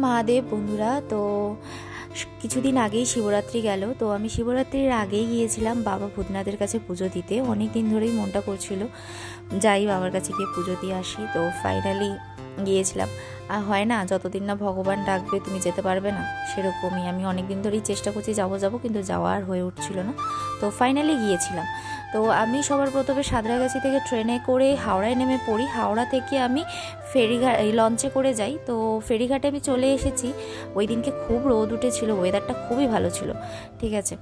महादेव बंधुरा तो কিছুদিন আগেই শিবরাত্রি গেল। তো আমি শিবরাত্রির আগেই গিয়েছিলাম বাবা ভূতনাথের কাছে পুজো দিতে। অনেক দিন ধরেই মনটা করছিল যাই বাবার কাছে গিয়ে পুজো দিয়ে আসি। তো ফাইনালি গিয়েছিলাম। আর হয় না, যতদিন না ভগবান ডাকবে তুমি যেতে পারবে না, সেরকমই আমি অনেক দিন ধরেই চেষ্টা করছি যাবো কিন্তু যাওয়া আর হয়ে উঠছিল না। তো ফাইনালি গিয়েছিলাম। তো আমি সবার প্রথমে সাঁতরাগাছি থেকে ট্রেনে করে হাওড়ায় নেমে পড়ি। হাওড়া থেকে আমি ফেরিঘাট লঞ্চে করে যাই। তো ফেরিঘাটে আমি চলে এসেছি। ওই দিনকে খুব রোদ উঠেছিল, ওয়েদারটা খুবই ভালো ছিল। ঠিক আছে,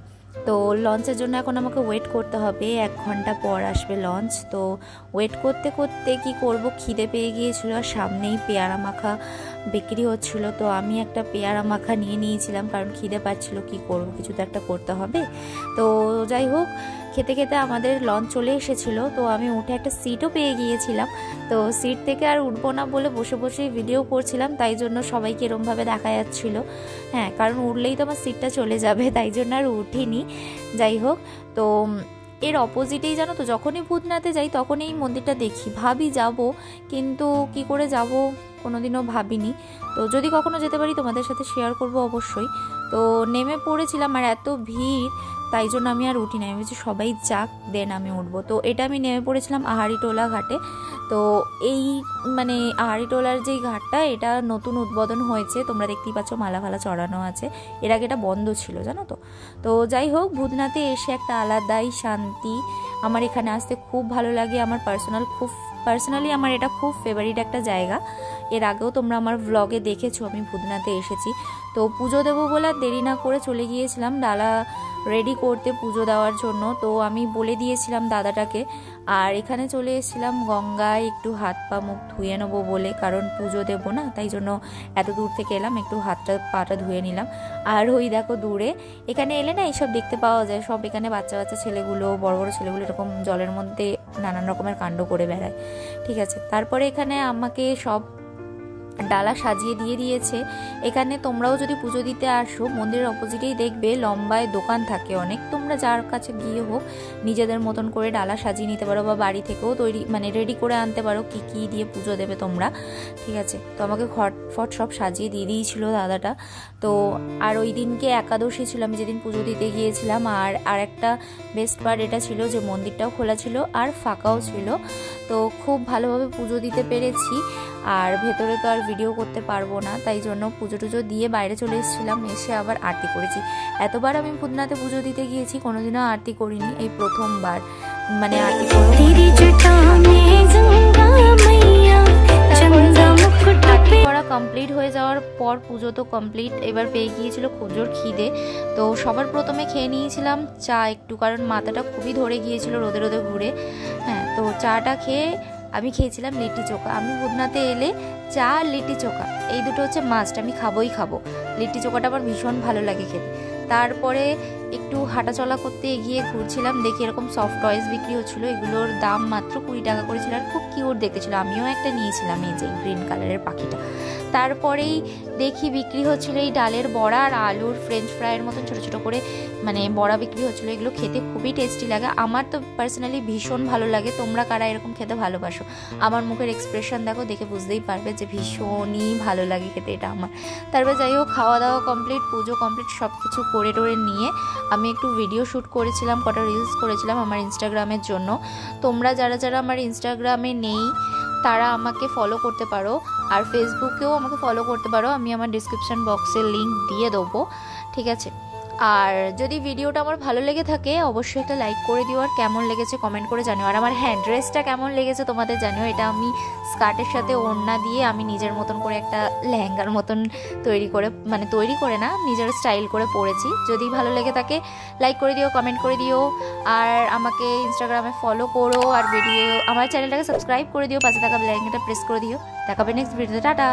তো লঞ্চের জন্য এখন আমাকে ওয়েট করতে হবে, 1 ঘন্টা পর আসবে লঞ্চ। তো ওয়েট করতে করতে কি করব, খিদে পেয়ে গিয়েছিল। আর সামনেই পেয়ারা মাখা বিক্রি হচ্ছিল। তো আমি একটা পেয়ারা মাখা নিয়ে নিয়েছিলাম, কারণ খিদে পাচ্ছিল, কি করব, কিছু তো একটা করতে হবে। তো যাই হোক, খেতে খেতে আমাদের লঞ্চ চলে এসেছিল। তো আমি উঠে একটা সিটও পেয়ে গিয়েছিলাম। তো সিট থেকে আর উঠবো না বলে বসে বসে ভিডিও করছিলাম, তাই জন্য সবাইকে এরমভাবে দেখা যাচ্ছিল। হ্যাঁ, কারণ উঠলেই তো আমার সিটটা চলে যাবে, তাই জন্য আর উঠিনি। যাই হোক, তো এর অপোজিটেই জানো তো, যখনই ভূতনাথে যাই তখনই এই মন্দিরটা দেখি, ভাবি যাব, কিন্তু কি করে যাব কোনোদিনও ভাবিনি। তো যদি কখনো যেতে পারি তোমাদের সাথে শেয়ার করব অবশ্যই। তো নেমে পড়েছিলাম, আর এত ভিড়, তাই জন্য আমি আর উঠি না। আমি বলছি সবাই যাক, দেন আমি উঠবো। তো এটা আমি নেমে পড়েছিলাম আহারিটোলা ঘাটে। তো এই মানে আহারিটোলার যেই ঘাটটা, এটা নতুন উদ্বোধন হয়েছে, তোমরা দেখতেই পাচ্ছ, মালা ফালা চড়ানো আছে। এর আগে এটা বন্ধ ছিল, জানো তো। তো যাই হোক, ভূতনাথে এসে একটা আলাদাই শান্তি। আমার এখানে আসতে খুব ভালো লাগে। আমার পার্সোনালি আমার এটা খুব ফেভারিট একটা জায়গা। এর আগেও তোমরা আমার ব্লগে দেখেছো আমি ভূতনাথে এসেছি। তো পুজো দেবো বলে দেরি না করে চলে গিয়েছিলাম ডালা রেডি করতে পুজো দেওয়ার জন্য। তো আমি বলে দিয়েছিলাম দাদাটাকে। আর এখানে চলে এসেছিলাম গঙ্গায় একটু হাত পা মুখ ধুয়ে নেবো বলে, কারণ পুজো দেবো না, তাই জন্য এত দূর থেকে এলাম, একটু হাতটা পাটা ধুয়ে নিলাম। আর ওই দেখো দূরে, এখানে এলে না এইসব দেখতে পাওয়া যায় সব। এখানে বাচ্চা বাচ্চা ছেলেগুলো, বড় বড় ছেলেগুলো এরকম জলের মধ্যে নানান রকমের কাণ্ড করে বেড়ায়। ঠিক আছে, তারপরে এখানে আমাকে সব ডালা সাজিয়ে দিয়ে দিয়েছে। এখানে তোমরাও যদি পুজো দিতে আসো, মন্দিরের অপোজিটেই দেখবে লম্বায় দোকান থাকে অনেক। তোমরা যার কাছে গিয়ে হোক নিজেদের মতন করে ডালা সাজিয়ে নিতে পারো, বা বাড়ি থেকেও তৈরি রেডি করে আনতে পারো কি কি দিয়ে পুজো দেবে তোমরা। ঠিক আছে, তো আমাকে ঘট ফট সব সাজিয়ে দিয়ে দিয়েছিল দাদাটা। তো আর ওই দিনকে একাদশী ছিল, আমি যেদিন পুজো দিতে গিয়েছিলাম। আর একটা বেস্ট পার্ট এটা ছিল যে মন্দিরটাও খোলা ছিল আর ফাঁকাও ছিল। তো খুব ভালোভাবে পুজো দিতে পেরেছি। আর ভেতরে তো আর ভিডিও করতে পারবো না, তাই জন্য পুজো টুজো দিয়ে বাইরে চলে এসেছিলাম। এসে আবার আরতি করেছি। এতবার আমি ভূতনাথে পুজো দিতে গিয়েছি, কোনোদিনও আরতি করিনি, এই প্রথমবার মানে আরতি করা কমপ্লিট হয়ে যাওয়ার পর পুজো তো কমপ্লিট। এবার পেয়ে গিয়েছিল খুব জোর খিদে। তো সবার প্রথমে খেয়ে নিয়েছিলাম চা একটু, কারণ মাথাটা খুবই ধরে গিয়েছিল রোদে রোদে ঘুরে। হ্যাঁ, তো চাটা খেয়ে আমি খেয়েছিলাম লিট্টি চোখা। আমি ভূতনাথে এলে চা আর লিট্টি চোখা এই দুটো হচ্ছে মাস্ট, আমি খাবোই খাবো। লিট্টি চোখাটা আমার ভীষণ ভালো লাগে খেতে। তারপরে একটু হাঁটাচলা করতে এগিয়ে ঘুরছিলাম, দেখি এরকম সফট টয়েস বিক্রি হচ্ছিলো। এগুলোর দাম মাত্র 20 টাকা করেছিল, আর খুব কিউট দেখতে ছিল। আমিও একটা নিয়েছিলাম, এই যে গ্রিন কালারের পাখিটা। তারপরেই দেখি বিক্রি হচ্ছিলো এই ডালের বড়া আর আলুর ফ্রেঞ্চ ফ্রাইয়ের মতন ছোটো ছোটো করে মানে বড়া বিক্রি হচ্ছিলো। এগুলো খেতে খুবই টেস্টি লাগে, আমার তো পার্সোনালি ভীষণ ভালো লাগে। তোমরা কারা এরকম খেতে ভালোবাসো? আমার মুখের এক্সপ্রেশন দেখো, দেখে বুঝতেই পারবে যে ভীষণই ভালো লাগে খেতে এটা আমার। তারপর যাই হোক, খাওয়া দাওয়া কমপ্লিট, পুজো কমপ্লিট, সব কিছু করে টোরে নিয়ে আমি একটু ভিডিও শ্যুট করেছিলাম, কটা রিলস করেছিলাম আমার ইনস্টাগ্রামের জন্য। তোমরা যারা যারা আমার ইনস্টাগ্রামে নেই তারা আমাকে ফলো করতে পারো, আর ফেসবুকেও আমাকে ফলো করতে পারো। আমি আমার ডিসক্রিপশন বক্সে লিঙ্ক দিয়ে দেবো। ঠিক আছে, আর যদি ভিডিওটা আমার ভালো লেগে থাকে অবশ্যই একটা লাইক করে দিও, আর কেমন লেগেছে কমেন্ট করে জানিও। আর আমার ড্রেসটা কেমন লেগেছে তোমাদের জানিও। এটা আমি স্কার্টের সাথে ওড়না দিয়ে আমি নিজের মতন করে একটা লেহেঙ্গার মতন তৈরি করে না, নিজের স্টাইল করে পরেছি। যদি ভালো লেগে থাকে লাইক করে দিও, কমেন্ট করে দিও, আর আমাকে ইনস্টাগ্রামে ফলো করো, আর আমার চ্যানেলটাকে সাবস্ক্রাইব করে দিও, পাশে থাকা বেল আইকনটা প্রেস করে দিও। দেখাবে নেক্সট ভিডিওতে। টাটা।